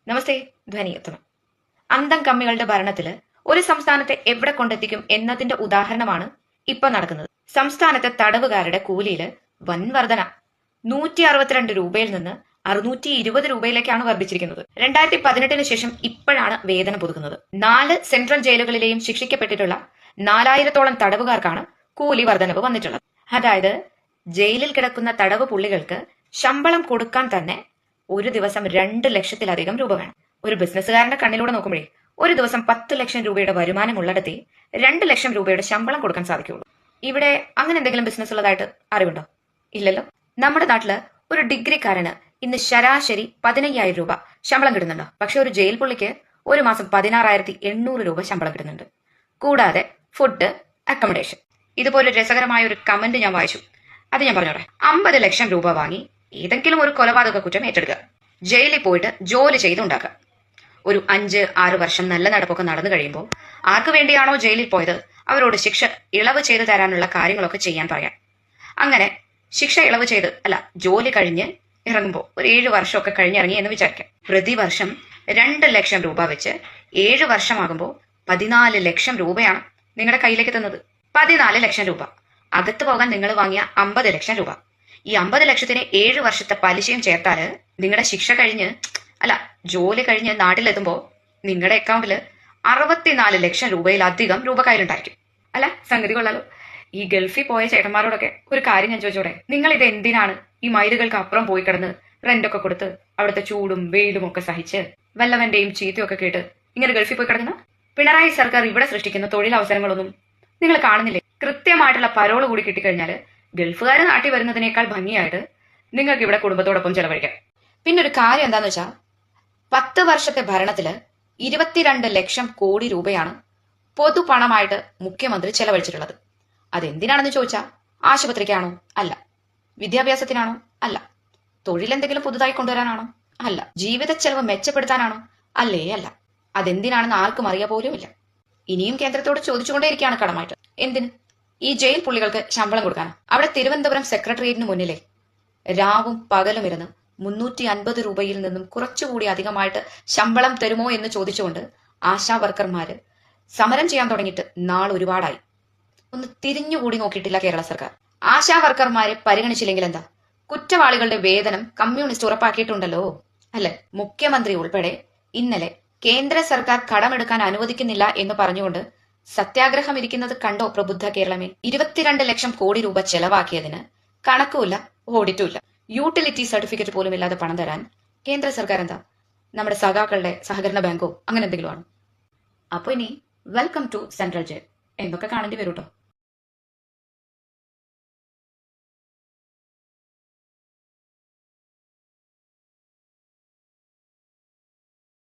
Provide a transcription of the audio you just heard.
നമസ്തേ. ധ്വനിയെത്തണം. അന്തം കമ്മികളുടെ ഭരണത്തില് ഒരു സംസ്ഥാനത്തെ എവിടെ കൊണ്ടെത്തിക്കും എന്നതിന്റെ ഉദാഹരണമാണ് ഇപ്പൊ നടക്കുന്നത്. സംസ്ഥാനത്തെ തടവുകാരുടെ കൂലിയില് വൻ വർധന 162 രൂപയിൽ നിന്ന് 620 രൂപയിലേക്കാണ് വർദ്ധിച്ചിരിക്കുന്നത്. 2018 ശേഷം ഇപ്പോഴാണ് വേതനം പുതുക്കുന്നത്. 4 സെൻട്രൽ ജയിലുകളിലെയും ശിക്ഷിക്കപ്പെട്ടിട്ടുള്ള 4000-ഓളം തടവുകാർക്കാണ് കൂലി വർധനവ് വന്നിട്ടുള്ളത്. അതായത് ജയിലിൽ കിടക്കുന്ന തടവ് പുള്ളികൾക്ക് ശമ്പളം കൊടുക്കാൻ തന്നെ ഒരു ദിവസം 2 ലക്ഷത്തിലധികം രൂപ വേണം. ഒരു ബിസിനസ്സുകാരന്റെ കണ്ണിലൂടെ നോക്കുമ്പോഴേ ഒരു ദിവസം 10 ലക്ഷം രൂപയുടെ വരുമാനം ഉള്ളിടത്തെ 2 ലക്ഷം രൂപയുടെ ശമ്പളം കൊടുക്കാൻ സാധിക്കുള്ളൂ. ഇവിടെ അങ്ങനെ എന്തെങ്കിലും ബിസിനസ് ഉള്ളതായിട്ട് അറിവുണ്ടോ? ഇല്ലല്ലോ. നമ്മുടെ നാട്ടില് ഒരു ഡിഗ്രിക്കാരന് ഇന്ന് ശരാശരി 15,000 രൂപ ശമ്പളം കിട്ടുന്നുണ്ടോ? പക്ഷെ ഒരു ജയിൽ പുള്ളിക്ക് ഒരു മാസം 16,800 രൂപ ശമ്പളം കിട്ടുന്നുണ്ട്. കൂടാതെ ഫുഡ്, അക്കോമഡേഷൻ. ഇതുപോലെ രസകരമായ ഒരു കമന്റ് ഞാൻ വായിച്ചു. അത് ഞാൻ പറഞ്ഞോട്ടെ. 50 ലക്ഷം രൂപ വാങ്ങി ഏതെങ്കിലും ഒരു കൊലപാതക കുറ്റം ഏറ്റെടുക്കുക, ജയിലിൽ പോയിട്ട് ജോലി ചെയ്തുണ്ടാക്കുക. ഒരു 5-6 വർഷം നല്ല നടപ്പൊക്കെ നടന്നു കഴിയുമ്പോൾ ആർക്ക് വേണ്ടിയാണോ ജയിലിൽ പോയത് അവരോട് ശിക്ഷ ഇളവ് ചെയ്തു തരാനുള്ള കാര്യങ്ങളൊക്കെ ചെയ്യാൻ പറയാം. അങ്ങനെ ശിക്ഷ ഇളവ് ചെയ്ത് ജോലി കഴിഞ്ഞ് ഇറങ്ങുമ്പോൾ ഒരു 7 വർഷമൊക്കെ കഴിഞ്ഞിറങ്ങി എന്ന് വിചാരിക്കാം. പ്രതിവർഷം 2 ലക്ഷം രൂപ വെച്ച് 7 വർഷമാകുമ്പോൾ 14 ലക്ഷം രൂപയാണ് നിങ്ങളുടെ കയ്യിലേക്ക് തന്നത്. 14 ലക്ഷം രൂപ അകത്ത് പോകാൻ നിങ്ങൾ വാങ്ങിയ 50 ലക്ഷം രൂപ. ഈ 50 ലക്ഷത്തിന് 7 വർഷത്തെ പലിശയും ചേർത്താല് നിങ്ങളുടെ ശിക്ഷ കഴിഞ്ഞ് ജോലി കഴിഞ്ഞ് നാട്ടിലെത്തുമ്പോൾ നിങ്ങളുടെ അക്കൗണ്ടില് 64 ലക്ഷം രൂപയിലധികം രൂപ കയ്യിലുണ്ടായിരിക്കും. സംഗതി കൊള്ളാലോ. ഈ ഗൾഫിൽ പോയ ചേട്ടന്മാരോടൊക്കെ ഒരു കാര്യം ഞാൻ ചോദിച്ചോടെ, നിങ്ങൾ ഇത് എന്തിനാണ് ഈ മൈലുകൾക്ക് അപ്പുറം പോയി കിടന്ന് റെന്റൊക്കെ കൊടുത്ത് അവിടുത്തെ ചൂടും വെയിലും ഒക്കെ സഹിച്ച് വല്ലവന്റെയും ചീത്തയൊക്കെ കേട്ട് ഇങ്ങനെ ഗൾഫിൽ പോയി കിടക്കുന്ന? പിണറായി സർക്കാർ ഇവിടെ സൃഷ്ടിക്കുന്ന തൊഴിലവസരങ്ങളൊന്നും നിങ്ങൾ കാണുന്നില്ലേ? കൃത്യമായിട്ടുള്ള പരോള് കൂടി കിട്ടിക്കഴിഞ്ഞാല് ഗൾഫുകാർ നാട്ടിൽ വരുന്നതിനേക്കാൾ ഭംഗിയായിട്ട് നിങ്ങൾക്ക് ഇവിടെ കുടുംബത്തോടൊപ്പം ചെലവഴിക്കാം. പിന്നെ ഒരു കാര്യം എന്താന്ന് വെച്ചാൽ 10 വർഷത്തെ ഭരണത്തില് 22 ലക്ഷം കോടി രൂപയാണ് പൊതുപണമായിട്ട് മുഖ്യമന്ത്രി ചെലവഴിച്ചിട്ടുള്ളത്. അതെന്തിനാണെന്ന് ചോദിച്ചാൽ ആശുപത്രിക്കാണോ? അല്ല. വിദ്യാഭ്യാസത്തിനാണോ? അല്ല. തൊഴിലെന്തെങ്കിലും പുതുതായി കൊണ്ടുവരാനാണോ? അല്ല. ജീവിത ചെലവ് മെച്ചപ്പെടുത്താനാണോ? അല്ല. അതെന്തിനാണെന്ന് ആർക്കും അറിയാൻ പോലുമില്ല. ഇനിയും കേന്ദ്രത്തോട് ചോദിച്ചുകൊണ്ടേയിരിക്കുകയാണ് കടമായിട്ട്. എന്തിന്? ഈ ജയിൽ പുള്ളികൾക്ക് ശമ്പളം കൊടുക്കാനോ? അവിടെ തിരുവനന്തപുരം സെക്രട്ടേറിയറ്റിന് മുന്നിലെ രാവും പകലും ഇരുന്ന് 350 രൂപയിൽ നിന്നും കുറച്ചുകൂടി അധികമായിട്ട് ശമ്പളം തരുമോ എന്ന് ചോദിച്ചുകൊണ്ട് ആശാ വർക്കർമാര് സമരം ചെയ്യാൻ തുടങ്ങിയിട്ട് നാൾ ഒരുപാടായി. ഒന്ന് തിരിഞ്ഞുകൂടി നോക്കിയിട്ടില്ല കേരള സർക്കാർ. ആശാ വർക്കർമാരെ പരിഗണിച്ചില്ലെങ്കിൽ എന്താ? കുറ്റവാളികളുടെ വേതനം കമ്മ്യൂണിസ്റ്റ് ഉറപ്പാക്കിയിട്ടുണ്ടല്ലോ, അല്ലെ? മുഖ്യമന്ത്രി ഉൾപ്പെടെ ഇന്നലെ കേന്ദ്ര സർക്കാർ കടമെടുക്കാൻ അനുവദിക്കുന്നില്ല എന്ന് പറഞ്ഞുകൊണ്ട് സത്യാഗ്രഹം ഇരിക്കുന്നത് കണ്ടോ പ്രബുദ്ധ കേരളമേ? 22 ലക്ഷം കോടി രൂപ ചെലവാക്കിയതിന് കണക്കുമില്ല, ഓഡിറ്റുമില്ല. യൂട്ടിലിറ്റി സർട്ടിഫിക്കറ്റ് പോലും ഇല്ലാതെ പണം തരാൻ കേന്ദ്ര സർക്കാർ എന്താ നമ്മുടെ സഖാക്കളുടെ സഹകരണ ബാങ്കോ അങ്ങനെ എന്തെങ്കിലും ആണ്? അപ്പൊ ഇനി വെൽക്കം ടു സെൻട്രൽ ജയിൽ എന്നൊക്കെ കാണേണ്ടി വരും കേട്ടോ.